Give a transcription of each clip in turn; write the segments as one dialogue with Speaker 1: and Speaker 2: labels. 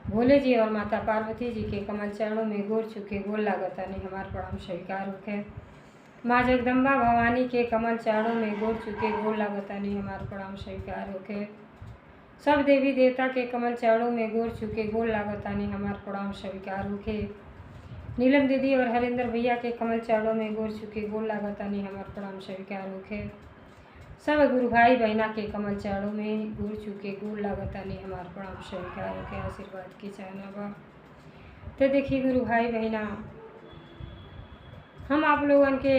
Speaker 1: भोले जी और माता पार्वती जी के कमल चरणों में गोर चुके गोर लागतानी हमार प्रणाम स्वीकार होके। माँ जगदम्बा भवानी के कमल चरणों में गोर चुके गोर लागतानी हमार प्रणाम स्वीकार होके। सब देवी देवता के कमल चरणों में गोर चुके गोर लागतानी हमार प्रणाम स्वीकार होके। नीलम दीदी और हरिंदर भैया के कमल चरणों में गोर चुके गोर लागतानी हमार प्रणाम स्वीकार होके। सब गुरु भाई बहना के कमल चरणों में गोर चुके गोर लागतानी हमार प्रणाम स्वीकार होके। आशीर्वाद की चाहना बा। तो देखिए गुरु भाई बहना, हम आप लोगन के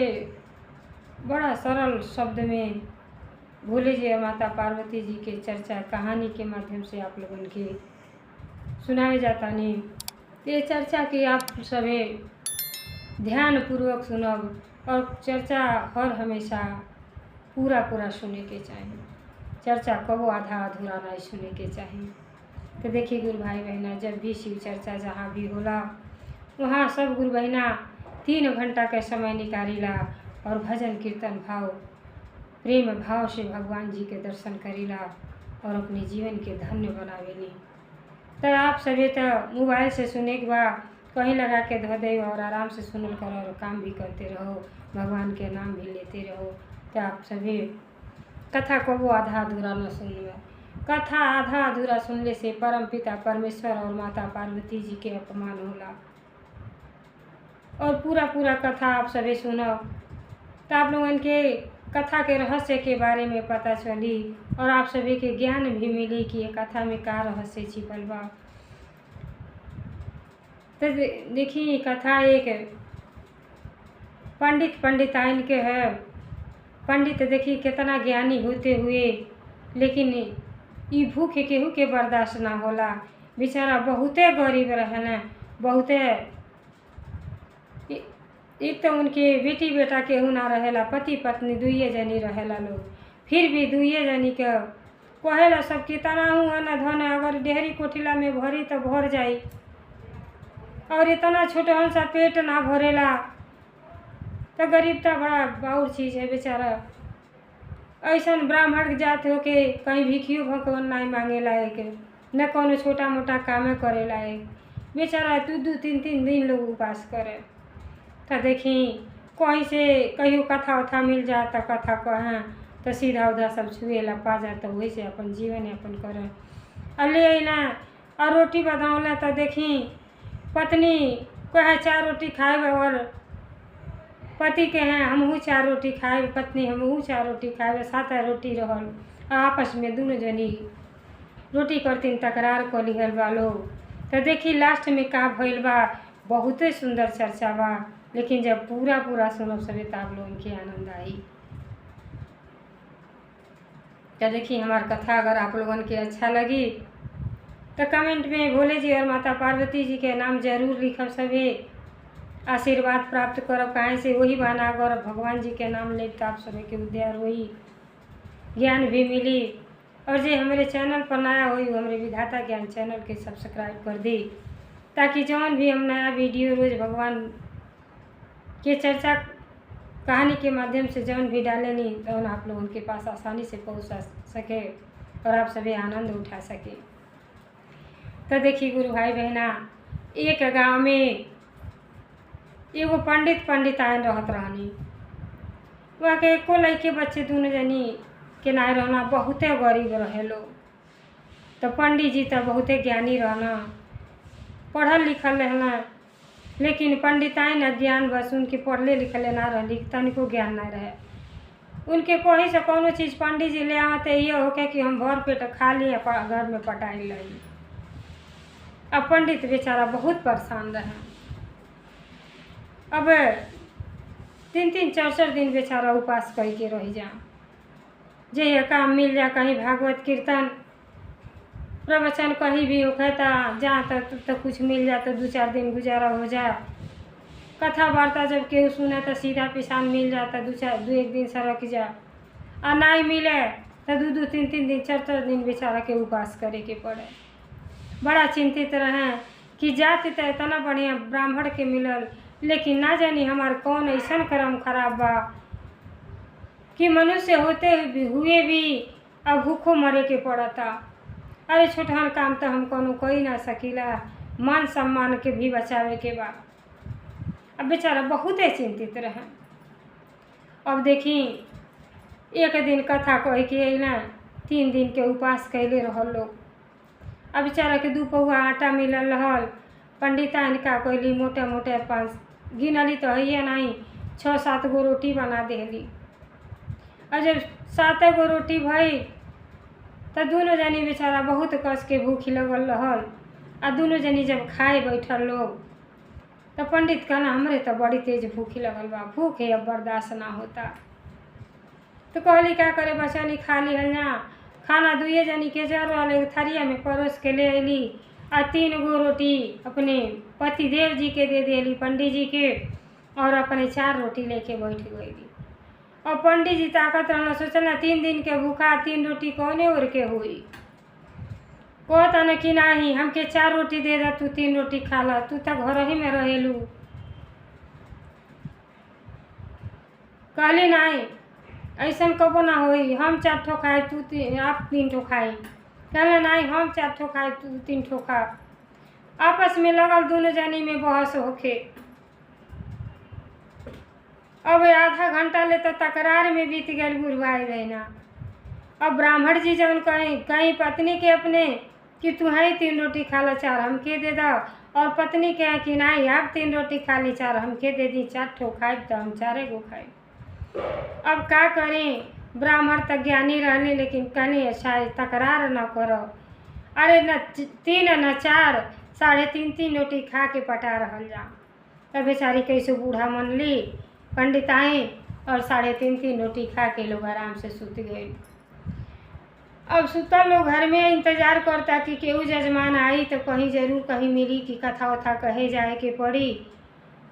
Speaker 1: बड़ा सरल शब्द में भोले जी और माता पार्वती जी के चर्चा कहानी के माध्यम से आप लोगन के सुनाए जाता नहीं। ये चर्चा की आप सभी ध्यान पूर्वक सुनब और चर्चा हर हमेशा पूरा सुने के चाहिए। चर्चा कबो आधा अधूरा नहीं सुने के चाहिए। तो देखिए गुरु भाई बहना, जब भी शिव चर्चा जहाँ भी होला वहाँ सब गुरु बहना 3 घंटा का समय निकालीला और भजन कीर्तन भाव प्रेम भाव से भगवान जी के दर्शन करीला और अपने जीवन के धन्य बनावेली। तो आप सभी तो मोबाइल से सुने के बाद कहीं लगा के धो दे और आराम से सुनल करो और काम भी करते रहो, भगवान के नाम भी लेते रहो। तो आप सभी कथा को वो आधा अधूरा न सुनिए। कथा आधा अधूरा सुनने से परम पिता परमेश्वर और माता पार्वती जी के अपमान होला। और पूरा कथा आप सभी सुनो तो आप लोगन के कथा के रहस्य के बारे में पता चली और आप सभी के ज्ञान भी मिली कि ये कथा में का रहस्य छिपल बा। तो देखिए कथा एक पंडिताइन के है। पंडित देखिए कितना ज्ञानी होते हुए लेकिन ये भूख केहू के बर्दाश्त ना होला। बेचारा बहुते गरीब रहना, बहुते एक तो उनके बेटी बेटा केहू ना रहेला, पति पत्नी दुइये जनी रहेला लोग। फिर भी दुइये जनी के कहेला सब कितना हुआ न धन अगर डेहरी कोठिला में भरी तो भर जाई और इतना छोटा सा पेट ना भरेला तो गरीबता बड़ा बाउर चीज़ है। बेचारा ऐसा ब्राह्मण जात हो के कहीं भिखियो भगवान नहीं मांगे लायक, न कोनो छोटा मोटा काम करे लायक। बेचारा 2-3 दिन लोग उपास करे। तो देखी कहीं से कहीं कथा उथा मिल जाए तो कथा कहें तो सीधा उधा सब छुएला पा जाए तो वही से अपन जीवन यापन करें। और ले अला और रोटी बनावला तो देखी पत्नी कहे 4 रोटी खाए और पति के हैं हमहू 4 रोटी खाए, पत्नी हमहू 4 रोटी खाए, 7 रोटी रहल। आपस में दोनों जनी रोटी करतीन तकरार कर लिहल बा लोग। तो देखी लास्ट में का भइल बा। बहुत सुंदर चर्चा बा, लेकिन जब पूरा सुनब सभी तो आप लोगन के आनंद आई। तो देखिए हमार कथा अगर आप लोगन के अच्छा लगी तो कमेंट में भोले जी और माता पार्वती जी के नाम जरूर लिखब। सभी आशीर्वाद प्राप्त करब। काहे से वही बहाना अगर भगवान जी के नाम ले तो आप सभी के उद्धार होई, ज्ञान भी मिली। और जो हमारे चैनल पर नया हुई वो हमारे विधाता ज्ञान चैनल के सब्सक्राइब कर दी, ताकि जौन भी हम नया वीडियो रोज भगवान के चर्चा कहानी के माध्यम से जौन भी डालेनी तो आप लोगों के पास आसानी से पहुँच सके और आप सभी आनंद उठा सके। तो देखिए गुरु भाई बहना, एक गांव में एगो पंडिताइन रहत रहनी। वहाँ के एको लइके बच्चे दोनों जनी के नाय रहना, बहुते गरीब रहे लोग। तो पंडित जी तो बहुते ज्ञानी रहना, पढ़ल लिखल रहना, लेकिन पंडिताइन अज्ञान बस उनके पढ़ले लिखले ना रहली, तनिको ज्ञान ना रहे उनके। कहीं से कोनो चीज़ पंडित जी ले आते ये होके कि हम भर पेट खा लिए घर में पटाई रही। अब पंडित बेचारा बहुत परेशान रहे। अब 3-3 4-4 दिन बेचारा उपास करके रह जा। जे काम मिल जा, कहीं भागवत कीर्तन प्रवचन कहीं भी होता जहाँ तक तो कुछ मिल जा तो 2-4 दिन गुजारा हो जा। कथा वार्ता जब केहू सुने तो सीधा पिसान मिल जाता, 2-1 दिन सरक जा। और नहीं मिले तो 2-2-3-3 दिन 4-4 दिन बेचारा के उपास करे के पड़े। बड़ा चिंतित रहे कि जाति तो इतना बढ़िया ब्राह्मण के मिलल, लेकिन ना जानी हमार कौन ऐसा कर्म खराब बा कि मनुष्य होते हुए भी अब भूखों मरे के पड़ता। अरे छोटहन काम तो हम कोनो कोई ना सकीला, मान सम्मान के भी बचावे के बा। अब बेचारा बहुत चिंतित रहे। अब देखी एक दिन कथा कह के अइला, 3 दिन के उपास कैले रहल लोग। अब बेचारा के 2 पौआ आटा मिलल रहल। पंडिताइन का कहली मोटे मोटे 5 गिनली तो है नहीं, 6-7 गो रोटी बना देली। और जब 7 गो रोटी भई तो दोनों जनी बेचारा बहुत कस के भूखी लगल रहल। आ दोनों जनी जब खाए बैठल लोग तो पंडित कहना हमरे तो बड़ी तेज भूखी लगल बा, भूख है अब बर्दाश्त ना होता। तो कहली क्या करे बचनी खा लिहल ना। खाना 2 जनी के जर वाले थरिया में परोस के ले अली। आ 3 गो रोटी अपने पति देव जी के दे देली, पंडित जी के, और अपने 4 रोटी लेके बैठ गई। और पंडित जी ताकत रहना सोचना 3 दिन के भूखा 3 रोटी कौने ओर के हुई। कहता न कि नहीं हमके 4 रोटी दे दा, तू 3 रोटी खा ला, तू तो घर ही में रहेलू। कहली नहीं ऐसा कबो ना होई, हम 4 ठो खाए तू आप 3 ठो खाई। कहले नहीं हम 4 ठो खाए तू 3 ठो खा। आपस में लगल दोनों जनी में बहस होके। अब आधा घंटा ले तो तकरार में बीत गए गुरु भाई बहना। अब ब्राह्मण जी जब कहीं पत्नी के अपने कि तू है 3 रोटी खा ला 4 हमके दे दो, और पत्नी के कि नहीं आप 3 रोटी खा ली 4 हमके दे दी, 4 ठो खाए तो हम 4 गो खाए। अब का करें, ब्राह्मण तक ज्ञानी रहने लेकिन कहने शायद तकरार न करो। अरे न 3 न 4 3.5 रोटी खा के पटा रहल जा। तब बेचारी कैसे बूढ़ा मन ली पंडित आए और 3.5 रोटी खा के लोग आराम से सुत गए। अब सुतल लोग घर में इंतजार करता कि केहू जजमान आई तो कहीं जरूर कहीं मिली कि कथा वथा कहे जाए के पड़ी,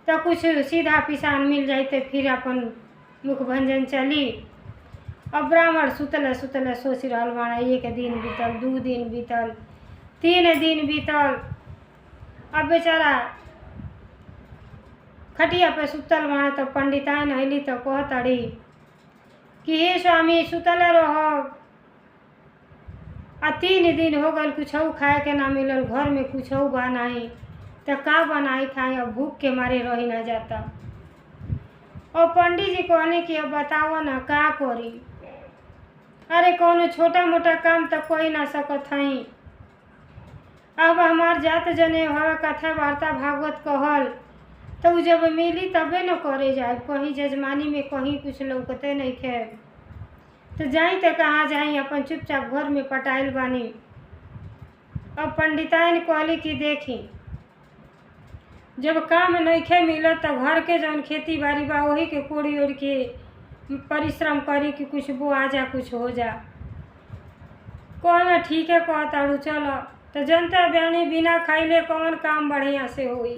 Speaker 1: तो कुछ सीधा पिसान मिल जाए तो फिर अपन मुख भंजन चली। अब ब्राह्मण सुतल सुतल सोच रहल बाड़ा 1 दिन बीतल, 2 दिन बीतल, 3 दिन बीतल। अब बेचारा खटिया पे सुतल बाड़ा तो पंडिताइन अली तो कहतड़ी कि हे स्वामी सुतल रहो, आ 3 दिन हो गल कुछ खाए के ना मिलल, घर में कुछ बा नहीं तो का बनाई खाए, अब भूख के मारे रही ना जाता। और पंडित जी कहने कि अब बताओ ना का करी। अरे कोनो छोटा मोटा काम तो कोई ना सकत हई। अब हमार जात जने हवा कथा वार्ता भागवत कहल तो जब मिली तबे न करे जाए, कहीं जजमानी में कहीं कुछ लौकते नहीं खे तो जाई तो कहाँ जाई, अपन चुपचाप घर में पटाइल बानी। अब पंडिताइन कहली कि देखी जब काम नइखे मिलत तो घर के जौन खेती बाड़ी बा वही के कोड़ी ओढ़ के परिश्रम करी कि कुछ बोआ जा कुछ हो जा। कहना ठीक है कहताड़ू चलो। तो जनता बयानी बिना खाइले कौन काम बढ़िया से होई।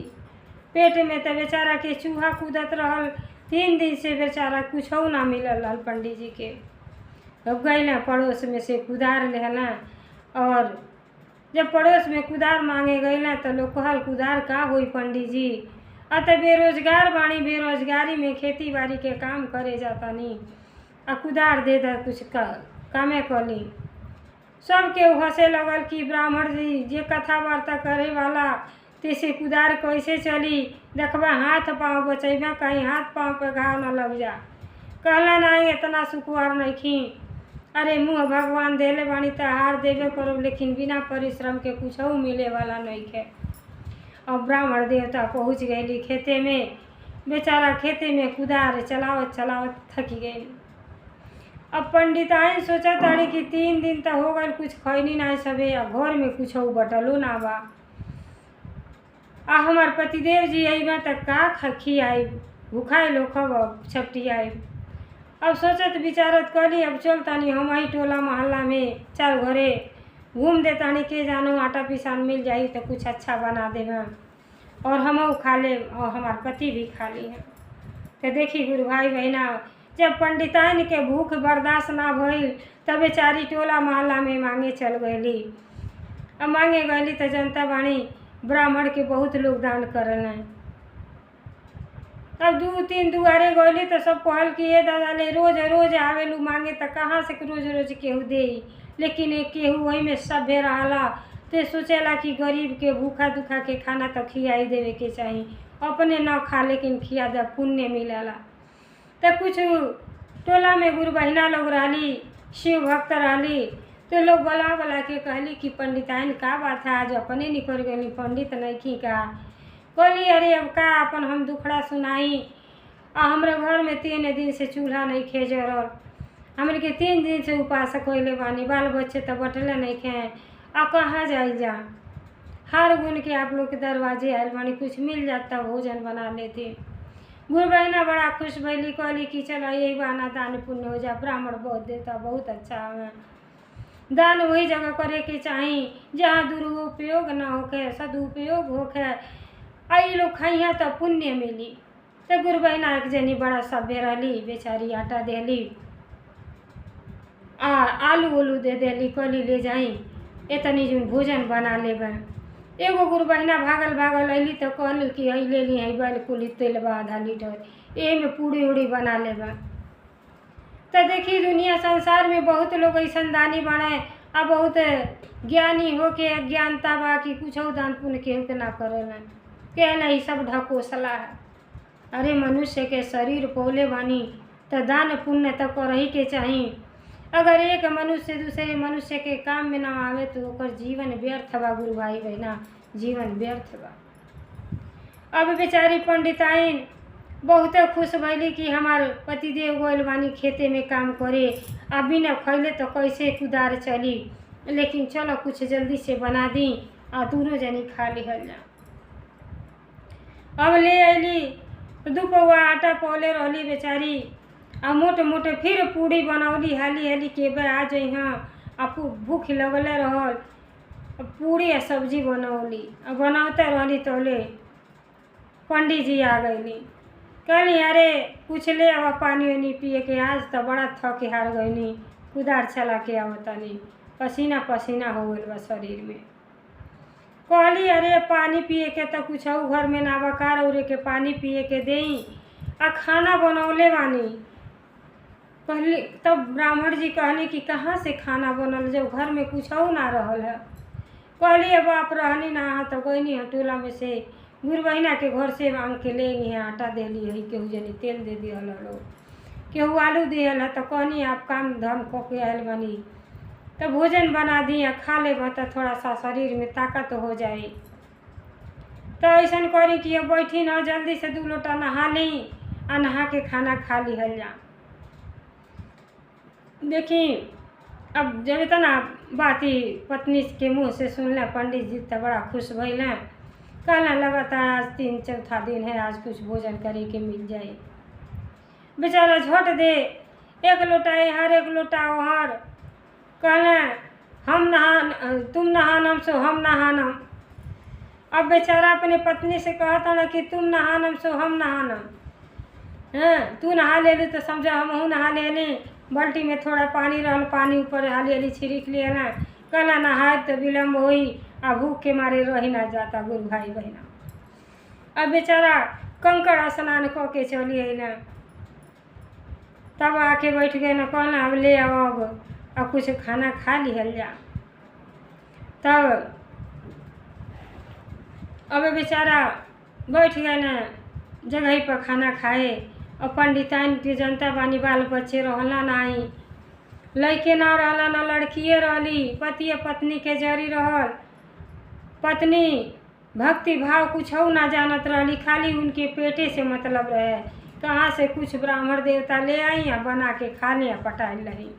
Speaker 1: पेट में तो बेचारा के चूहा कूदत रहल, 3 दिन से बेचारा कुछ ना मिलल रहल पंडित जी के। अब गई पड़ोस में से कुदार लेना, और जब पड़ोस में कुदार मांगे गई तो लोग कहल कुदार का होई पंडित जी, अत बेरोजगार बाणी, बेरोजगारी में खेती बाड़ी के काम करे जाता नहीं, आ कुदार दे दा कुछ कामे कली। सब के हंसे लगल कि ब्राह्मण जी जे कथा वार्ता करे वाला तैसे कुदार कैसे चली, देखबा हाथ पाँव बचैबा कहीं हाथ पाँव पे घाव न लग जा। कहला नहीं इतना सुखवार नहीं खी, अरे मुँह भगवान देले बानी तो हार देवे करो, लेकिन बिना परिश्रम के कुछ मिले वाला नहीं खे। अब ब्राह्मण देवता पहुँच गई खेते में, बेचारा खेते में कुदार चलावत चलावत थक गई। अब पंडिताइन सोचा ताड़ी कि 3 दिन तो हो गए कुछ खैनी ना सबे, घर में कुछ बटलो ना बा, आ हमार पतिदेव जी अइबा तक का खियाई, भूखाई लो खब छपटी आई। अब सोचत विचारत कली अब चल तानी हम ही टोला मोहल्ला में 4 घरे घूम दे तानी, के जानो आटा पिसान मिल जाई तो कुछ अच्छा बना देगा और हम खा ले और हमार पति भी खा ली है। तो देखी गुरु भाई बहना जब पंडिताइन के भूख बर्दाश्त ना भइल तब बेचारी टोला मोहल्ला में मांगे चल गईली। अब मांगे गईली तो जनता बाणी ब्राह्मण के बहुत लोग दान करल है। अब 2-3 दुआरे गईली तो सब कहल कि ये दादा ले रोज रोज आवेलू मांगे तो कहाँ से रोज रोज केहू दे, लेकिन एक केहू वही में सभ्य रहला तो सोचेला कि गरीब के भूखा दुखा के खाना तो खियाई देवे के चाही, अपने न खा लेकिन खिया दे पुण्य मिलेला। तो कुछ टोला में गुरु बहिना लोग रहली, शिव भक्त रहली, तो लोग बोला बोला के कहली कि पंडिताइन का बात है, आज अपने निकल गई, पंडित नहीं की का। कहली अरे अब का अपन हम दुखड़ा सुनाई, हमारे घर में 3 दिन से चूल्हा नहीं खे जरल, हमन के 3 दिन से उपास कोयले बानी, बाल बच्चे तो बटले नहीं खे, आ कहाँ जाई जा। हर गुण के आप लोग के दरवाजे आयल बानी, कुछ मिल जाता भोजन बना लेते। गुरु बहिना बड़ा खुश भैली, कहली कि चलो यही बहाना दान पुण्य हो जा, ब्राह्मण बहुत देता, बहुत अच्छा है। दान वही जगह करे के चाही जहाँ दुरुपयोग ना होके, सदुपयोग होके, आई लोग खइया तो पुण्य मिली। तो गुरु बहिना एक जनी बड़ा सभ्य रहली, बेचारी आटा देली, आलू उलू दे देली, कहली ले जाई इतनी जो भोजन बना लेबे। एगो गुरु बहिना भागल भागल अली तो कहल कि आई ले ली, बैल कुली तेल बा आधा लीटर, ये में पूड़ी उड़ी बना लेबे। तो देखी दुनिया संसार में बहुत लोग ऐसा दानी बने, आ बहुत ज्ञानी हो के अज्ञानता बा कि कुछ दान पुण्य केहू के ना करेला, कहना ही सब ढकोसला है। अरे मनुष्य के शरीर पौले बानी तो दान पुण्य तो करही के चाही। अगर एक मनुष्य दूसरे मनुष्य के काम में ना आवे तो ओकर जीवन व्यर्थ बा गुरु भाई बहना, जीवन व्यर्थ बा। अब बेचारी पंडिताइन बहुत खुश भैली कि हमार पतिदेव गोयल बानी खेते में काम करे, अब बिना खैले तो कैसे कुदार चली, लेकिन चलो कुछ जल्दी से बना दी आ दोनों जनी खा लिहल जा। अब ले अली 2 पौआ आटा पौले रहली बेचारी, आ मोटे मोटे फिर पूड़ी बनौली, हाली हाली के बे आ जाइ हाँ, आपको भूख लगले रहल, पूड़ी आ सब्जी बनौली, बनाते रहली तोले पंडित जी आ गईली। कहली अरे कुछ ले आवा पानी वानी पिए के, आज तो बड़ा थक हार गईनी, कुदार चला के आवतानी, पसीना पसीना हो गइल बा शरीर में। कहली अरे पानी पिए के तो कुछ घर में ना बकार उरे के पानी पिए के देई, आ खाना बनौले बानी। कहली तब ब्राह्मण जी कहली कि कहाँ से खाना बनल जब घर में कुछ ना रहल है। कहली अब आप रहनी ना तो गईनी है टोला में से गुरु बहिना के घर से मांग के ले है, आटा दे ली है, केहू जनी तेल दे दिहल लोग, केहू आलू दिहल है, तो कहनी आप काम धाम कऽ के आयल बनी तो भोजन बना दी खा ले तो थोड़ा सा शरीर में ताकत हो जाए। तो ऐसा करी कि अब बैठी ना जल्दी से 2 लोटा नहा ली, आ नहा के खाना खा लिहल जा। देखी अब जब इतना बाती पत्नी के मुँह से सुनले पंडित जी तो बड़ा खुश भैल, कहना लगातार आज 3-4 दिन है, आज कुछ भोजन करे के मिल जाए। बेचारा झट दे 1 लोटा यहाँ 1 लोटा वहाँ, कहना हम नहा तुम नहानम सो हम नहानम। अब बेचारा अपने पत्नी से कहता ना कि तुम नहानम सो हम नहानम, हाँ तू नहा ले ली तो समझा हम नहा ले ली। बाल्टी में थोड़ा पानी रहल, पानी ऊपर हाली हाली छिड़क लिया ना, कहना नहाए तो विलम्ब होई, आ भूख के मारे रही ना जाता गुरु भाई बहना। अब बेचारा कंकड़ स्नान कऽ के चली अइला, तब आके बैठ गए ना, कहना अब ले आओ अब कुछ खाना खा लिहल जा। तब अब बेचारा बैठ गए ना जगह पर खाना खाए, और पंडिताइन के जनता बानी बाल बच्चे रहला नहीं, लड़के ना रहला ना लड़किए रहली, पति पत्नी के जरी रहल। पत्नी भक्ति भाव कुछ ना जानत रहली, खाली उनके पेटे से मतलब रहे, कहाँ से कुछ ब्राह्मण देवता ले आई या बना के खा लिया पटाइल रही,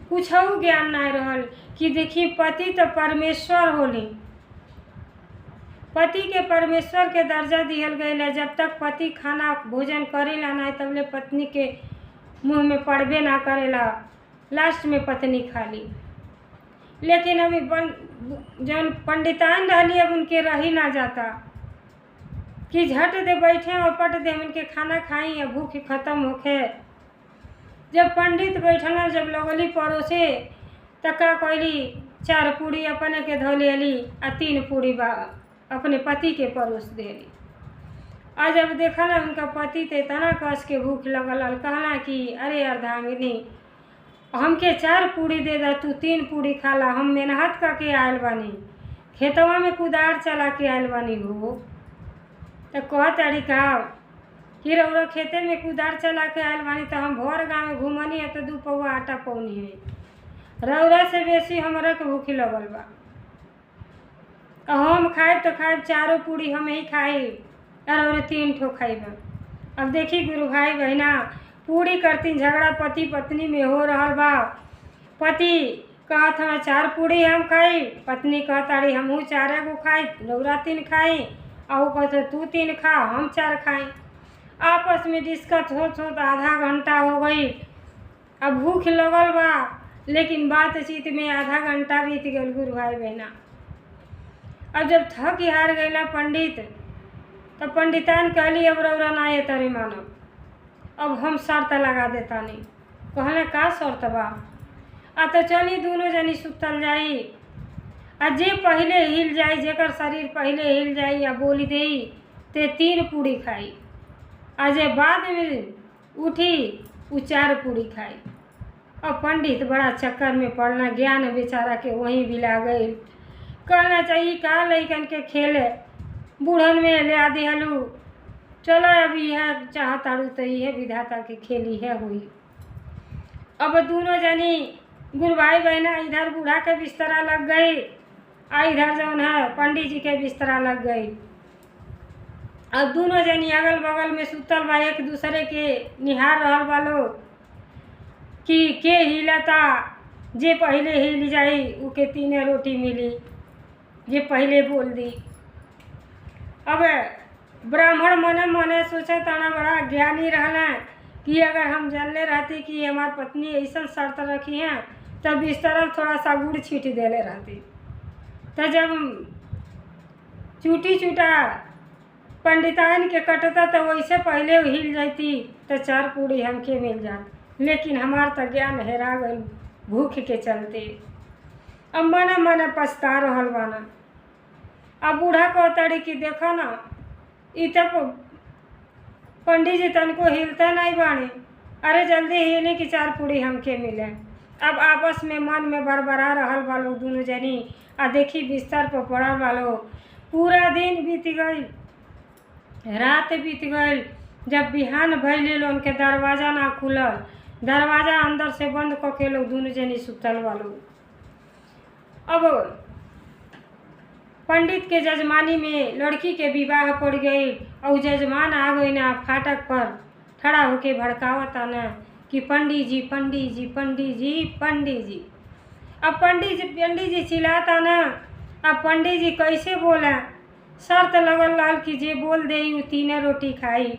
Speaker 1: कुछ ज्ञान नहीं रहल कि देखी पति तो परमेश्वर होली, पति के परमेश्वर के दर्जा दिहल गए। जब तक पति खाना भोजन करेला नहीं तबले पत्नी के मुंह में पड़बे ना करेला, लास्ट में पत्नी खाली। लेकिन अभी जौन पंडिताइन रहली अब उनके रही ना जाता कि झट दे बैठे और पट दे उनके खाना खाई या भूख खत्म होके। जब पंडित बैठल जब लगली परोसे तो का कहली 4 पूड़ी अपने के धो लेली आ 3 पूड़ी अपने पति के परोस देली। और जब देखा ना उनका पति तो इतना कस के भूख लगल, कहना कि अरे अर्धांगिनी हमके 4 पूड़ी दे दा, तू 3 पूड़ी खाला। हम मेहनत करके आयल बानी, खेतवा में कुदार चला के आयल बानी हो। तो कह तारी का कि रउरा खेते में कुदार चला के आयल बानी तो हम भर गाँव में घूमनी है तो 2 पौआ आटा पौनी है। रउरा से बेसी हमरा के भूखी लगल बा। हम खाए तो खाए 4 पूड़ी हम ही खाई और 3 ठो खाइब। अब देखी गुरु भाई बहना, पूरी करतीन झगड़ा पति पत्नी में हो रहा बा। पति कहत हमें 4 पूड़ी हम खाई, पत्नी कहताड़ी हमहू 4 गो खाई, रउरा 3 खाई, और कहते तू 3 खा हम 4 खाई। आपस में डिस्कस होत आधा घंटा हो गई। अब भूख लगल बा लेकिन बातचीत में आधा घंटा बीत गल गुरु भाई बहना। अब जब थक हार गईला पंडित, तो पंडितान कहली अब रउरा ना ये तरी मानो, अब हम शर्त लगा देता नहीं। कहले का शर्त बा? तो चली दोनों जनी सुतल जाई, आ जे पहले हिल जाई, जेकर शरीर पहले हिल जाई या बोली देई ते 3 पूड़ी खाई, आ जे बाद में उठी उ 4 पूड़ी खाई। अब पंडित बड़ा चक्कर में पड़ना, ज्ञान बेचारा के वहीं बिला गई। कहना चाहिए का लइकन के खेले बूढ़न में ले आदि हलू, चलो अभी यह चाहताड़ू तो यह विधाता के खेली है हुई। अब दोनों जनी गुरु भाई बहना इधर बूढ़ा के बिस्तरा लग गई, आ इधर जौन है पंडित जी के बिस्तरा लग गई। अब दोनों जनी अगल बगल में सुतल बा, एक दूसरे के निहार रहल बा लोग कि के हिलता, जे पहले हिल जाई उके 3 रोटी मिली, जे पहले बोल दी। अब ब्राह्मण मने मने सोचा ताना बड़ा ज्ञानी रहना कि अगर हम जानले रहती कि हमार पत्नी ऐसा शर्त रखी है तब बिस्तर थोड़ा सा गुड़ छीट देले रहती। तो जब चूटी चूटा पंडितान के कटता तो वैसे पहले हिल जाती तो 4 पूड़ी हमके मिल जात, लेकिन हमार तो ज्ञान हेरा गई भूख के चलते। अब मने मने पछता रहल बाना। अब बूढ़ा कहताड़ी कि देखो ना, इ तो पंडित जी तनको हिलते नहीं बानी, अरे जल्दी हिली कि 4 पूड़ी हमके मिले। अब आपस में मन में बरबरा रहल वालो दोनों जनी, आ देखी बिस्तर पर पड़ल वालो। पूरा दिन बीत गई, रात बीत गई। जब बिहान भइले लोग के दरवाजा ना खुलल, दरवाजा अंदर से बंद करके लोग दोनों जनी सुतल वालो। अब पंडित के जजमानी में लड़की के विवाह पड़ गई और जजमान आ गई ना फाटक पर खड़ा होके भड़कावता ना कि पंडित जी पंडित जी पंडित जी पंडित जी। अब पंडित जी चिल्लाता ना, अब पंडित जी कैसे बोला? शर्त लगल रहल कि जे बोल दे उ 3 रोटी खाई।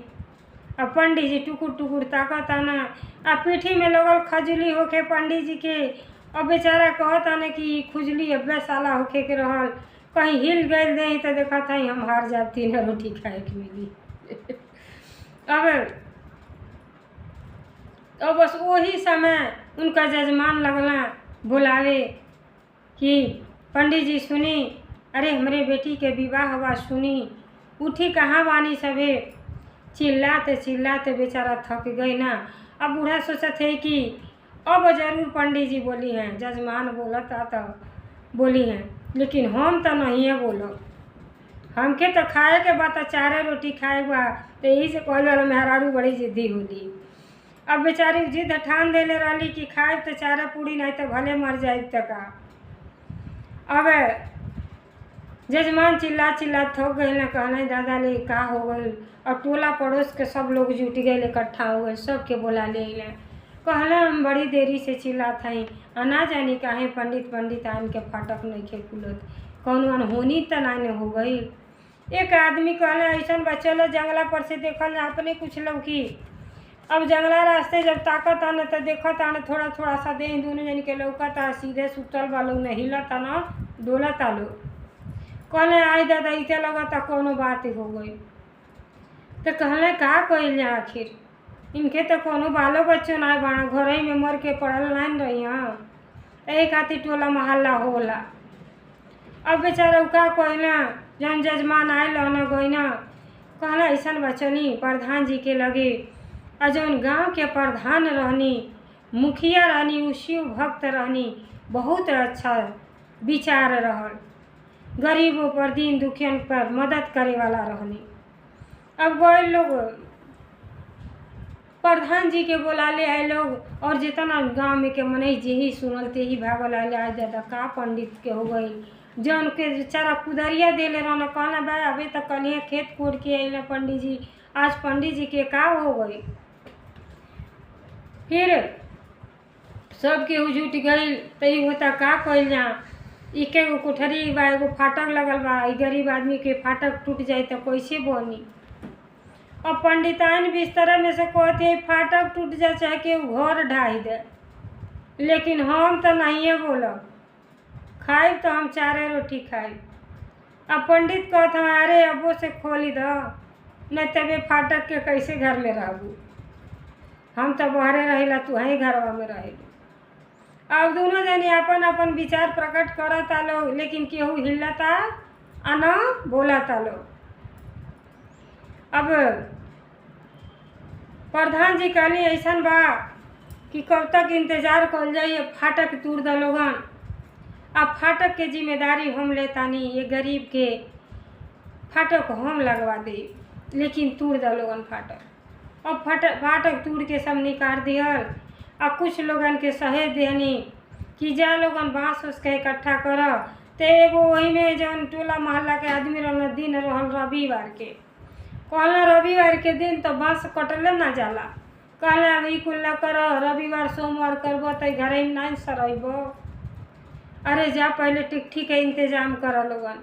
Speaker 1: अब पंडित जी टुकुर टुकुर ताकता ना, अब पीठी में लगल खजुली होके पंडित जी के। अब बेचारा कहता ना कि खुजली अब्बे साला होके के रहल, कहीं हिल गए दे तो देखा था हम हार जाब 3 रोटी खाए के मिली। अब बस वही समय उनका जजमान लगना बुलावे कि पंडित जी सुनी, अरे हमरे बेटी के विवाह हुआ सुनी, उठी कहाँ बानी सभे। चिल्लाते चिल्लाते बेचारा थक गई ना। अब बूढ़ा सोचा थे कि अब जरूर पंडित जी बोली हैं, जजमान बोलता तो बोली हैं, लेकिन हम तो नहीं है बोलो, हमके तो खाए के बाद 4 रोटी खाए बा। तो यही से कहल मेहरारू बड़ी जिद्दी होली। अब बेचारी जिद ठान देले रहली कि खाए तो 4 पूड़ी, नहीं तो भले मर जाए तक। अब जजमान चिल्ला चिल्ला थक गए ना, कहना दादा ले का हो गई। और टोला पड़ोस के सब लोग जुट गए, इकट्ठा हो गए, सबके बुला ले। कहला हम बड़ी देरी से चिल्लात हई, ना जानी काहे पंडित आन के फाटक नहीं खे खुलत, कौन अनहोनी त ना हो गई। एक आदमी कहला ऐसा बा चलो जंगला पर से देखल अपने कुछ लौकी। अब जंगला रास्ते जब ताकत आना तो देखत आना थोड़ा थोड़ा सा दे दोनों जन के लौकता, सीधे सुतल बा लोग, न हिलता ना डोलता लोग। कहले आई दादा इते लगता कोनो बात हो गई। तो कहले का कइल जा, आखिर इनके तो कोनो बालो बच्चों ना बाना, घर ही में मर के पड़ल नहीं रही हाँ, यही खातिर टोला मोहल्ला होला। अब बेचारा का कहना जौन जजमान आए न गईना, कहला ऐसा बचनी प्रधान जी के लगे, और जौन गांव के प्रधान रहनी मुखिया रहनी, उ शिव भक्त रहनी, बहुत अच्छा विचार रहल, गरीबों पर दीन दुखियन पर मदद करे वाला रहनी। अब गए लोग प्रधान जी के बोला ले आए लोग, और जितना गांव में के मनई जे ही सुनल ते ही भागल आए आए दादा का पंडित के हो गई, जौन के बेचारा कुदरिया देले रहना कहना बा अबे तक कलिए खेत कोड़ के आइले पंडित जी, आज पंडित जी के का हो गई। फिर सबके जुट गई तई होता का कइल जा, इके गो कोठरी बा, एगो फाटक लगल बा, ई गरीब आदमी के फाटक टूट जाए तो कैसे बनी। अब पंडिताइन बिस्तर में से कहती है फाटक टूट जाए चाहे कि घर ढाई दे, लेकिन हम तो नहीं बोलब, खाई तो हम 4 रोटी खाई। अब पंडित कहते हैं अरे अबो से खोली दो, नहीं तबे फाटक के कैसे घर में रहबू, हम तो बहरे रहिला तू ही घरवा में रहेलू। अब दोनों जने अपन अपन विचार प्रकट करता लोग, लेकिन केहू हिलता आ न बोलता लोग। अब प्रधान जी कहली ऐसा बा कि कब तक इंतजार कर जाइए, फाटक तोड़ द लोगन। अब फाटक के जिम्मेदारी हम लेतानी, ये गरीब के फाटक हम लगवा दे, लेकिन तोड़ द लोगन फाटक। अब फाटक तोड़ के सब निकाल दियल, और कुछ लोगन के सहेज देनी कि जा लोगन बाँस उसके इकट्ठा कर। तो एगो वही में जौन टोला मोहल्ला के आदमी रहल, दिन रहल रविवार के, कहला रविवार के दिन तो बाँस कटले ना जाला, कहला अब ई कुल कर रविवार सोमवार करब तो घर नहीं सरब। अरे जा पहले टिकठी के इंतजाम कर लोगन।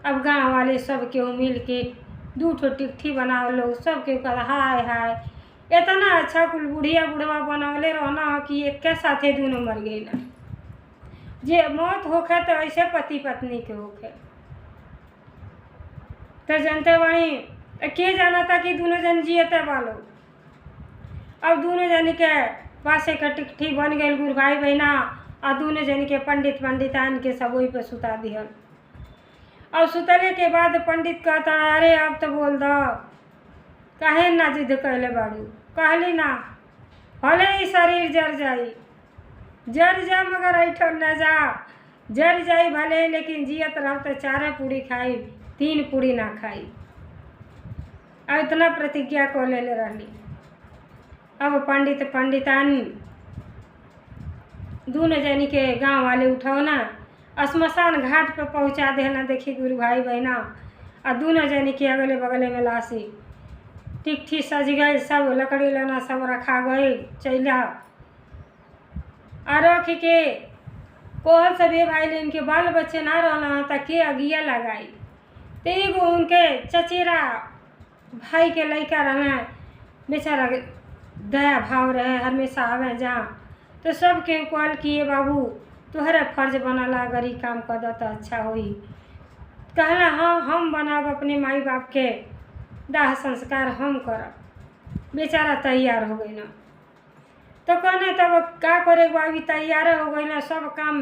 Speaker 1: अब गांव वाले सब केहू मिल के 2 ठो टिकठी बनाओ लोग, सब केहू कहा हाय हाय इतना अच्छा कुल बुढ़िया बुढ़वा बनवले रहना कि एक के साथे दोनों मर गई ना। जे मौत होखे तो ऐसे पति पत्नी के होखे, तो जनते बाणी के जाना था कि दोनों जन जियते वालो। अब दोनों जन के पासे का टिकठी बन गई गुरु भाई बहना, और दोनों जन के पंडितान के सब वही पे सुता दिहल। और सुतले के बाद पंडित कहता अरे अब तो बोल दो काहे ना जिद कहले बाड़ू। कहली ना भले ही शरीर जर जा मगर ऐठल न जा, जर जाई भले लेकिन जियत रह तो 4 पूड़ी खाई 3 पूड़ी ना खाई। अब इतना प्रतिज्ञा को ले रहली। अब पंडितान दोनों जनी के गांव वाले उठौना श्मशान घाट पे पहुंचा देना, देखी गुरु भाई बहना। और दोनों जनी के अगले बगले में लाशी टिकठी सज गई, सब लकड़ी लेना सब रखा गई चैला। और रख के कोहल सभी भाई ले इनके बाल बच्चे ना रहना तक के अगिया लगाई। तो एगो उनके चचेरा भाई के लड़का रहना, बेचारा दया भाव रहे, हमेशा आवे जहाँ तो सब के कहल कि ये बाबू तोहरे फर्ज बनला गरी काम कर दो तो अच्छा होई। कहला हाँ हम बनाब अपने माई बाप के दाह संस्कार हम करब। बेचारा तैयार हो गई ना, तो कहने तब का करे बाबी तैयार हो गई ना, सब काम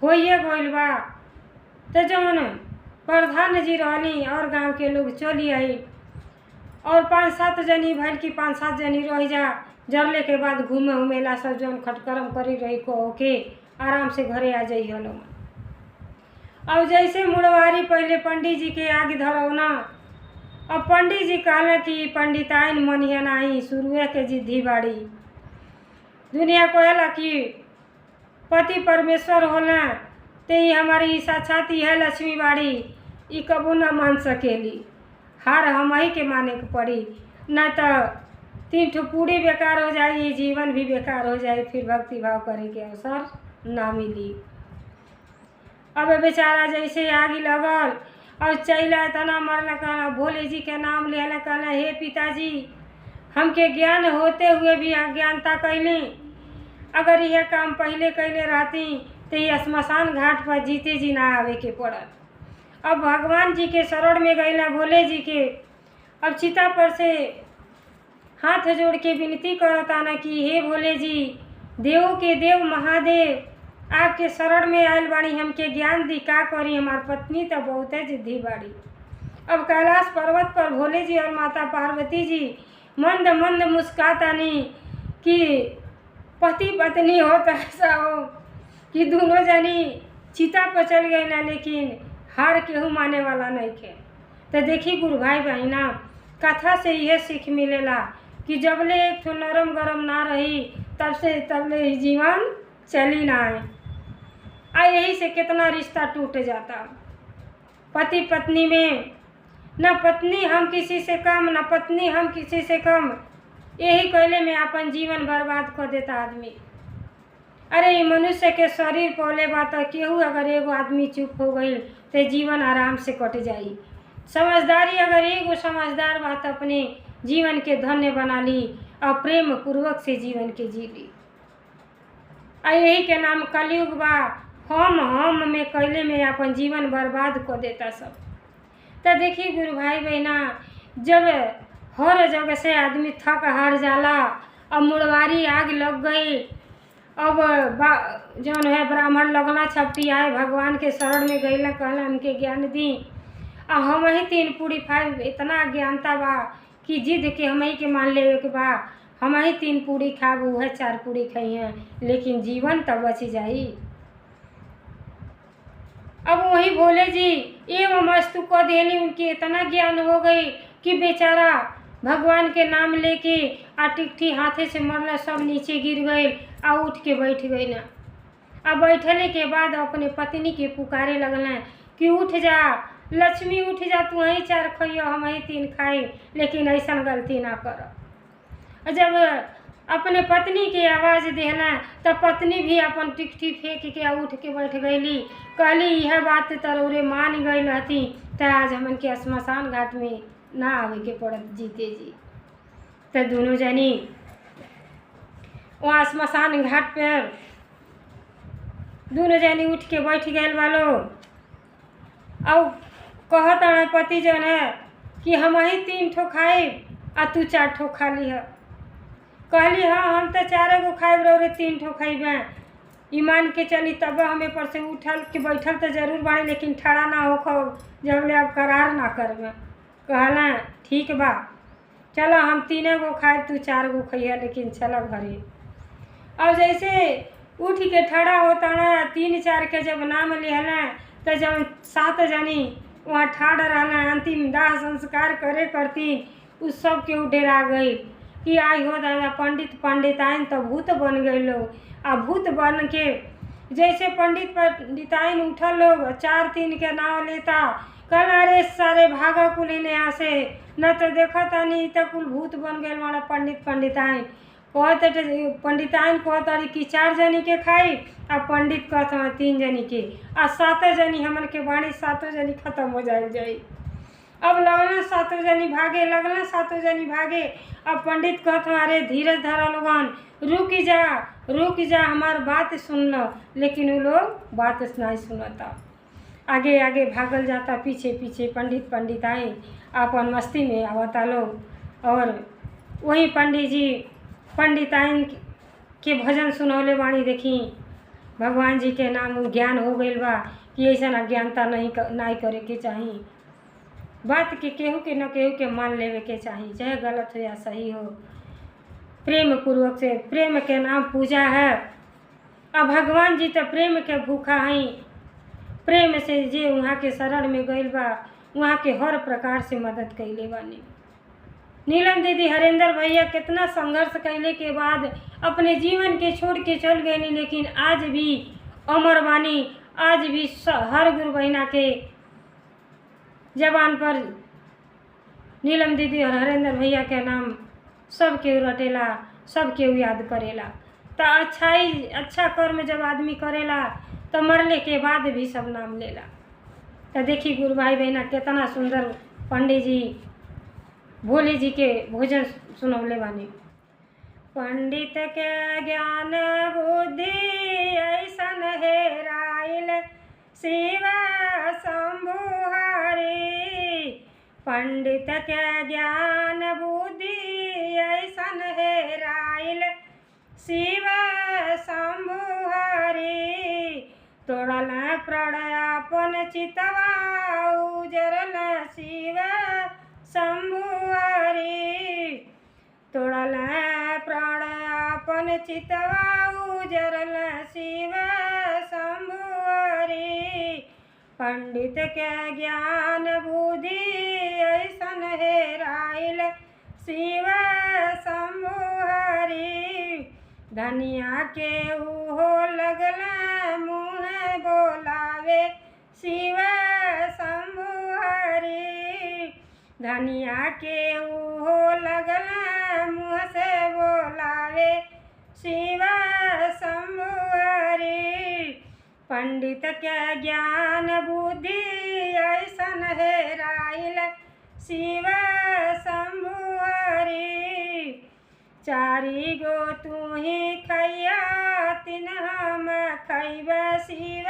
Speaker 1: होइए गइल बा। तो जौन प्रधान जी रहनी और गांव के लोग चली आई, और 5-7 जनी भैल की 5-7 जनी रह जा, जरले के बाद घूमे उमेला सब जौन खटकरम करी रही को के आराम से घरे आ जाइए लोग। अब जैसे मुड़वारी पहले पंडित जी के आगे धरौना। अब पंडित जी कहले कि पंडिताइन मनिया नहीं, शुरुए के जिद्दी बाड़ी। दुनिया कहला कि पति परमेश्वर होला, ते ही हमारी साक्षात है लक्ष्मी बाड़ी, ई कबू ना मान सकेली, हार हम ही के माने के पड़ी, न तो 3 ठो पूरी बेकार हो जाए, जीवन भी बेकार हो जाए, फिर भक्ति भाव करे के अवसर ना मिली। अब बेचारा जैसे आगे लगल और चैला तना मरला, कहना भोले जी के नाम लेला, कहना हे पिताजी हमके ज्ञान होते हुए भी अज्ञानता कैली, अगर यह काम पहले कैले रहती तो ये श्मशान घाट पर जीते जी ना आवे के पड़त। अब भगवान जी के शरण में गईला भोले जी के। अब चिता पर से हाथ जोड़ के विनती करता ना कि हे भोले जी, देवों के देव महादेव आपके शरण में आयल बाड़ी, हमके ज्ञान दी का करी, हमार पत्नी तो बहुत जिद्दी बाड़ी। अब कैलाश पर्वत पर भोले जी और माता पार्वती जी मंद मंद मुस्कातानी कि पति पत्नी हो तो ऐसा हो कि दोनों जनी चिता पर चल गई ना, लेकिन हार केहू माने वाला नहीं थे। तो देखी गुरु भाई बहना, कथा से यह सीख मिलेला कि जबले एक ठो नरम गरम ना रही तबले ही जीवन चली ना आए। यही से कितना रिश्ता टूट जाता। पति पत्नी में न पत्नी हम किसी से कम, न पत्नी हम किसी से कम, यही कहले में अपन जीवन बर्बाद कर देता आदमी। अरे ये मनुष्य के शरीर पौले बात, केहू अगर एगो आदमी चुप हो गई तो जीवन आराम से कट जाई। समझदारी अगर एगो समझदार बात अपने जीवन के धन्य बना ली और प्रेम पूर्वक से जीवन के जी ली। यही के नाम कलयुग बा। हम में कैले में अपन जीवन बर्बाद कर देता सब। तो देखिए गुरु भाई बहना, जब हर जगह से आदमी थक हार जाला, अब मुड़वारी आग लग गई, अब जौन है ब्राह्मण लगना छपटी आए, भगवान के शरण में गईला, कहला हमके ज्ञान दी। हम ही 3 पूरी 5 इतना ज्ञानता बा कि जिद के हम ही के मान लेवे के बा, हम ही 3 पूरी खाब, वह 4 पूरी खाई हैं, लेकिन जीवन तब बच जाई। अब वही भोले जी एवं मस्तु को देली, उनकी इतना ज्ञान हो गई कि बेचारा भगवान के नाम लेके टिकठी हाथे से मरला, सब नीचे गिर गए और उठ के बैठ गई ना। अब बैठने के बाद अपने पत्नी के पुकारे लगना कि उठ जा लक्ष्मी, उठ जा, तू वहीं 4 खइयो, हम वहीं 3 खाई, लेकिन ऐसा गलती ना कर। जब अपने पत्नी के आवाज़ देना तो पत्नी भी अपन टिकठी फेंक के उठ के बैठ गईली। कहली यह बात तरोरे मान गई रहती तो आज हमन के श्मशान घाट में ना आवे के पड़त जीते जी। तो दोनों जनी वहाँ श्मशान घाट पर दोनों जनी उठ के बैठ गए वालो। और कहत पति जन है कि हम ही 3 ठो खाए आ तू 4 ठो खा ली है। कहली हाँ हम तो 4 गो खाए रे 3 ठो खाइबे, ईमान के चली तब हमें पर से उठल के बैठल तो जरूर बाड़ी, लेकिन ठड़ा ना हो खो जबले अब करार ना करबे। कहला ठीक बा, चलो हम 3 गो खाए, तू 4 गो खइया, लेकिन चलो घरे। अब जैसे उठ के ठड़ा होता ना 3-4 के जब नाम लिहला तो जब 7 जनी वहाँ ठाड़ रहना अंतिम दाह संस्कार करे करती, उस सब के डेरा गई कि आई हो दादा पंडिताइन तो भूत बन गए लोग। आ भूत बन के जैसे पंडिताइन उठल लोग 4-3 के नाम लेता, कल अरे सारे भागा कुल यहाँ से, न तो देखा तानी तो कुल भूत बन गए हमारा पंडिताइन। कहते पंडिताइन कहता कि 4 जनी के खाई, आ पंडित कहता 3 जनी के, आ 7 जनी हमन के बाणी 7 जनी खत्म हो जाए। अब लगना 7 जनी भागे, लगना 7 जनी भागे। अब पंडित कहता अरे धीरज धरा लोगन, रुक जा हमार बात सुन लो, लेकिन वो लोग बात नहीं सुनता। आगे आगे भागल जाता, पीछे पीछे पंडिताइन अपन मस्ती में आवता लोग। और वही पंडित जी पंडिताइन के भजन सुनौले बाणी। देखी भगवान जी के नाम ज्ञान हो गई बा कि ऐसा अज्ञानता नहीं करे के चाहिए। बात के केहू के न केहू के मान लेवे के चाहिए, चाहे गलत हो या सही हो। प्रेम पूर्वक से, प्रेम के नाम पूजा है। अब भगवान जी तो प्रेम के भूखा हैं। प्रेम से जे वहाँ के शरण में गइल बा, वहाँ के हर प्रकार से मदद कैले बानी। नीलम दीदी, हरेंद्र भैया कितना संघर्ष कैले के बाद अपने जीवन के छोड़ के चल गए, लेकिन आज भी अमर बानी। आज भी हर गुरु बहिना के जबान पर नीलम दीदी और हरेंद्र भैया के नाम सब केहू रटेला, सब केहू याद करेला। तो अच्छा कर्म जब आदमी करेला तो मरले के बाद भी सब नाम लेला। तो देखी गुरु भाई बहना कितना सुंदर पंडित जी भोले जी के भोजन सुनौले बानी। पंडित के ज्ञान बुद्धि ऐसन हेराइल, शिव शंभु हरि। पंडित के ज्ञान बुद्धि ऐसन हेराइल, शिव शंभु हरि। तोड़ल प्रणयापन चितवा उजरल, शिव शंभु हरि। तोड़ल प्राणापन अपन चितवा उजरल शिव शंभुहरि। पंडित के ज्ञान बुद्धि ऐसन हेराइल शिव शंभुहरि। धनिया के उहो लगल मुँह बोलावे शिव शंभुहरि। धनिया के उहो लगल मुँह से बोलावे शिव शंभुहरि। पंडित के ज्ञान बुद्धि ऐसन हेराइल शिव शंभुहरि। चारि गो तू ही खैया तीन हम खैब शिव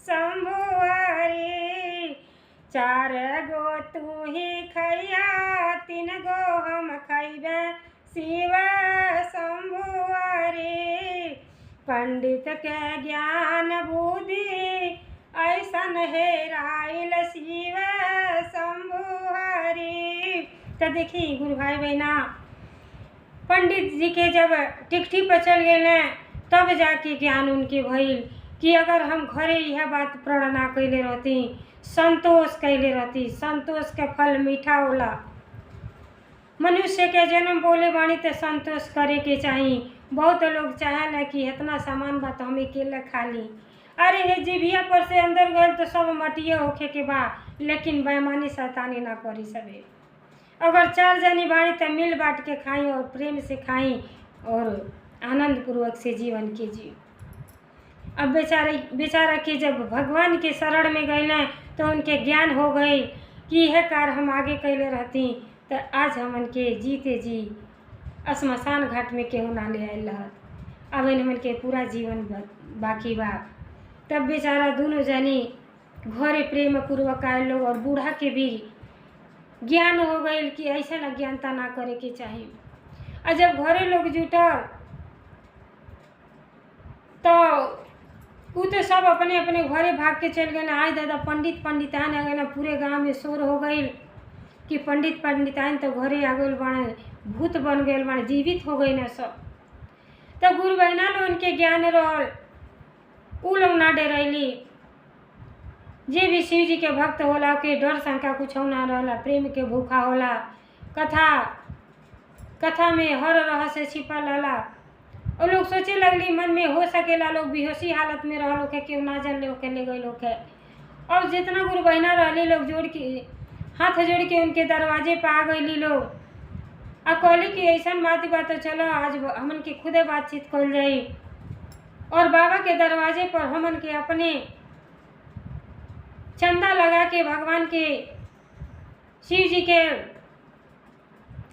Speaker 1: शंभुहरि। चार गो तू ही खैया तीन गो हम खैब शिव शंभुहरि। पंडित के ज्ञान बुद्धि ऐसन हेराइल शिव शंभुहरि। तो देखी गुरु भाई बहना, पंडित जी के जब टिकठी पर चल गए तब जाके ज्ञान उनके भइल कि अगर हम घरे यह बात प्रण ना कैले रहती, संतोष कैले रहती। संतोष के फल मीठा होला। मनुष्य के जन्म बोले बाणी तो संतोष करे के चाहिए। बहुत लोग चाहेला कि इतना सामान बा तो हम अकेले खा ली। अरे हे जिभिया पर से अंदर गए तो सब मटिया होखे के बा, लेकिन बेईमानी शैतानी ना करी सबे। अगर चार जनी बाणी तो मिल बांट के खाई और प्रेम से खाई और आनंद पूर्वक से जीवन के जी। अब बेचारा के जब भगवान के शरण में गए तो उनके ज्ञान हो गई कि यह कार्य हम आगे कैले रहती तो आज हमन के जीते जी श्मशान घाट में केहू ना ले आयल रहत। अब हमन के पूरा जीवन बाकी बा। तब बेचारा दोनों जनी घरे प्रेम पूर्वक आए लोग और बूढ़ा के भी ज्ञान हो गई कि ऐसा अज्ञानता ना करे के चाहिए। और जब घरे लोग जुटल तो वो तो सब अपने अपने घरे भाग के चल गए। आए दादा पंडितान आ गए, पूरे गांव में शोर हो गई कि पंडितान तो घरे आ गए बाणे, भूत बन गए बाणे, जीवित हो गई ना सब। तो गुरु बहना लोग उनके ज्ञान रहल, उ लोग ना डरैली। जे भी शिव जी के भक्त होला के डर शंका कुछ ना रहला, प्रेम के भूखा होला। कथा में हर रहस्य छिपल रहला। और लोग सोचे लगली मन में हो सकेला लोग बेहोशी हालत में रहल होके, केहू ना जान ले होके ले गई होके। और जितना गुरु बहना रहली लोग जोड़ के हाथ जोड़ के उनके दरवाजे पर आ गई लोग। आ कहली कि ऐसा बात तो चलो आज हमन के खुदे बातचीत कल जाई और बाबा के दरवाजे पर हमन के अपने चंदा लगा के भगवान के शिव जी के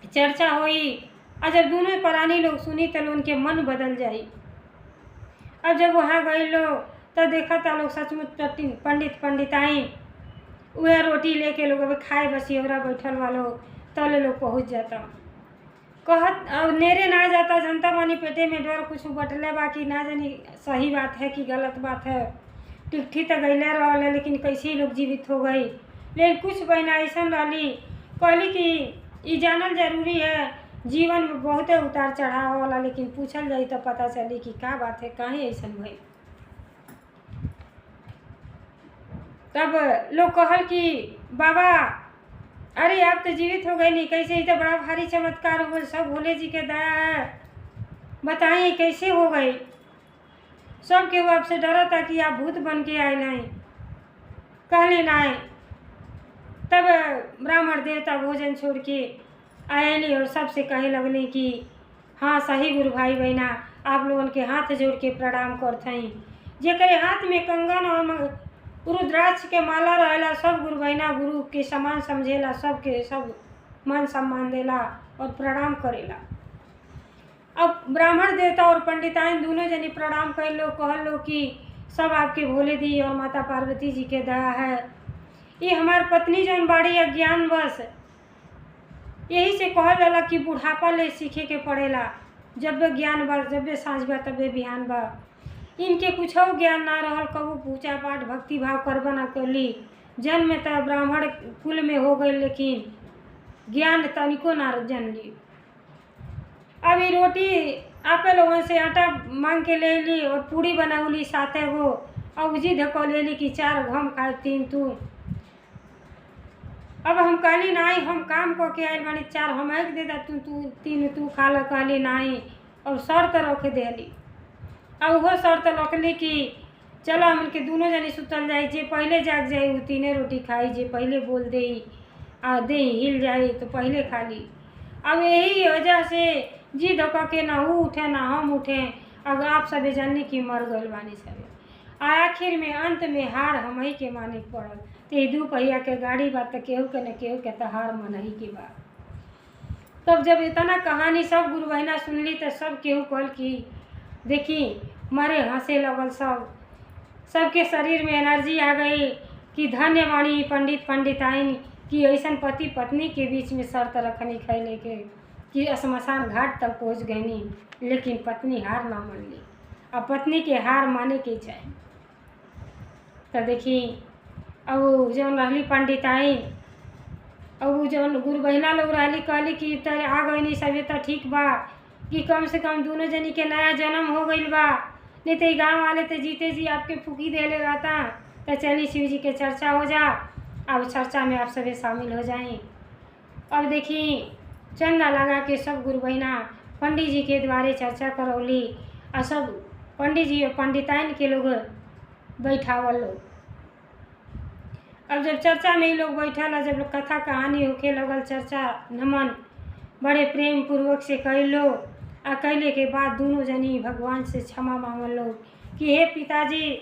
Speaker 1: चर्चा हुई। और जब दोनों प्राणी लोग सुनी तो उनके मन बदल जाई। अब जब वहाँ गए लोग तो देखा था लोग सचमुच पंडिताई वह रोटी लेके लोग अब खाए बसियौरा बैठल वालों तले लोग पहुँच जाता। कहत अब नेरे ना जाता, जनता मानी पेटे में डर कुछ बटले बाकी ना जानी सही बात है कि गलत बात है। टिकठी तो गईले रहल लेकिन कैसे लोग जीवित हो गई। लेकिन कुछ बहना ऐसा रही कहली कि ये जानल जरूरी है, जीवन में बहुत उतार चढ़ाव वाला, लेकिन पूछल जाई तो पता चली कि क्या बात है, काहे ऐसा भई। तब लोग कहल कि बाबा अरे आप तो जीवित हो गए नहीं, कैसे? ही तो बड़ा भारी चमत्कार हो, सब भोले जी के दया है, बताइए कैसे हो गई। सब केहू आपसे डरा था कि आप भूत बन के आए नहीं, कहले नहीं। तब ब्राह्मण देवता भोजन छोड़ के आएली और सबसे कहे लगली कि हाँ सही गुरु भाई बहना, आप लोगों के हाथ जोड़ के प्रणाम करते हैं। जेकरे हाथ में कंगन और रुद्राक्ष के माला रहेला सब गुरु बहना गुरु के समान समझेला, सबके सब मान सम्मान देला और प्रणाम करेला। अब ब्राह्मण देवता और पंडिताइन दोनों जनी प्रणाम कर लो, कहल लो कि सब आपके भोले दी और माता पार्वती जी के दया है। ये हमार पत्नी जौन बाड़ी अज्ञान बस, यही से कहल जाला कि बुढ़ापा ले सीखे के पड़ेला। जब भी ज्ञान बा, जब भी सांझ बा, तब भी बिहान बा। इनके कुछ ज्ञान ना रहल, कबू पूजा पाठ भक्ति भाव करबा ना करली। जन्म में तो ब्राह्मण कुल में हो गई, लेकिन ज्ञान तनिको ना जानली। अब ये रोटी आपे लोगों से आटा मांग के ले ली और पूड़ी बनौली साथे वो और जिद को ले ली कि 4 हम खाए 3 तू। अब हम कहली नहीं, हम काम को के आयल बानी, 4 हम एक दे दा, तू 3 तू खा लो। कहली नहीं और शर्त रख देली। और वो शर्त रखली कि चलो हमन के दोनों जनी सुतल जाए, जे पहले जाग जाए वो 3 रोटी खाई, जे पहले बोल दे आ दे हिल जाए तो पहले खा ली। अब यही वजह से जिद के ना वो उठे ना हम उठे। अब आप सब जानने की मर गल बानी सब। आखिर में अंत में हार हम ही के माने पड़ल। तो 2 पहिया के गाड़ी बात तो केहू के न केहू के तो हार मन ही की बात। तब जब इतना कहानी सब गुरु बहना सुनली तो सब केहू कहल कि देखी मारे हंसे लगल। सबके शरीर में एनर्जी आ गई कि धन्यवाणी पंडित पंडिताइन कि ऐसा पति पत्नी के बीच में शर्त रखनी खैले के कि शमशान घाट तक पहुँच गईनी, लेकिन पत्नी हार ना मान ली। अब पत्नी के हार माने के चाहे तो देखी अब जौन रहली पंडिताइन अब जौन गुरु बहिना लोग रहली कहली कि तर आ गईनी सभी तो ठीक बा कि कम से कम दोनों जनी के नया जन्म हो गई बा। नहीं तो गाँव वाले तो जीते जी आपके फूकी देले रहता। तो चली शिव जी के चर्चा हो जा। अब चर्चा में आप सभी शामिल हो जाएं। अब देखी चंदा लगा के सब गुरु बहिना पंडित जी के द्वारे चर्चा करौली और सब पंडित जी और पंडिताइन के लोग बैठावल लोग। अब जब चर्चा में ही लोग बैठल, जब कथा कहानी होके लगल, चर्चा नमन बड़े प्रेम पूर्वक से कैल लो। आ कैले के बाद दोनों जनी भगवान से क्षमा मांगल लोग कि हे पिताजी,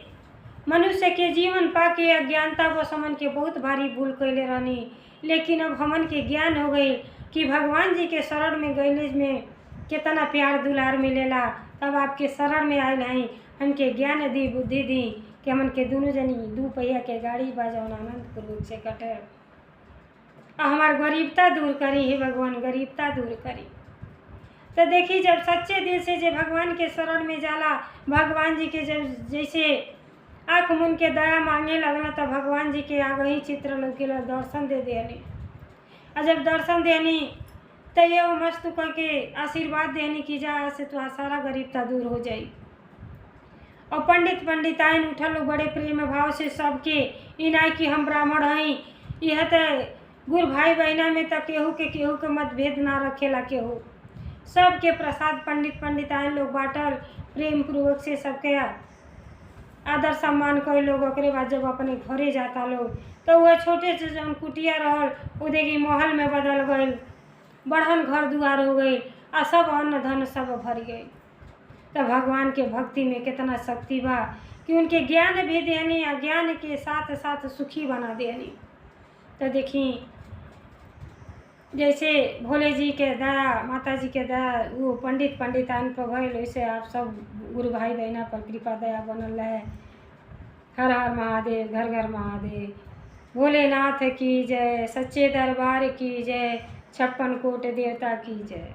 Speaker 1: मनुष्य के जीवन पाके अज्ञानता व समन के बहुत भारी भूल कैले रहनी, लेकिन अब हमन के ज्ञान हो गई कि भगवान जी के शरण में गैले में कितना प्यार दुलार मिलेला। तब आपके शरण में आयल हैं, हमके ज्ञान दी बुद्धि दी कि हमन के दोनों जनी 2 पहिया के गाड़ी बाजौन आनंद पूर्वक से कटे। हमार गरीबता दूर करी, हे भगवान गरीबता दूर करी। तो देखी जब सच्चे दिल से जे भगवान के शरण में जाला, भगवान जी के जब जैसे आँख मुन के दया मांगे लगना, तो भगवान जी के आगे ही चित्र लौके दर्शन दे देनी। और जब दर्शन देनी तो ये मस्त करके आशीर्वाद देनी कि जा से तो सारा गरीबता दूर हो जाई। और पंडित पंडिताइन उठल लोग बड़े प्रेम भाव से सबके इनाई कि हम ब्राह्मण हई। यह तो गुरु भाई बहना में तो केहू के मतभेद ना रखेला। केहू सबके प्रसाद पंडित पंडिताइन लोग बाटल प्रेम पूर्वक से सबके आदर सम्मान कर लोग। ओकरे बाद जब अपने घरे जाता लोग तो वह छोटे से जौन कुटिया रहल वो देखी महल में बदल गई, बढ़न घर दुआर हो गई आ सब अन्न धन सब भर गई। तो भगवान के भक्ति में कितना शक्ति बा कि उनके ज्ञान भी देनी, अज्ञान के साथ साथ सुखी बना देनी। तो देखी जैसे भोले जी के दया, माता जी के दया वो पंडित पंडिताइन पर भइल, वैसे आप सब गुरु भाई बहना पर कृपा दया बनल है। हर हर महादेव, घर घर महादेव। भोलेनाथ की जय, सच्चे दरबार की जय, 56 कोट देवता की जय।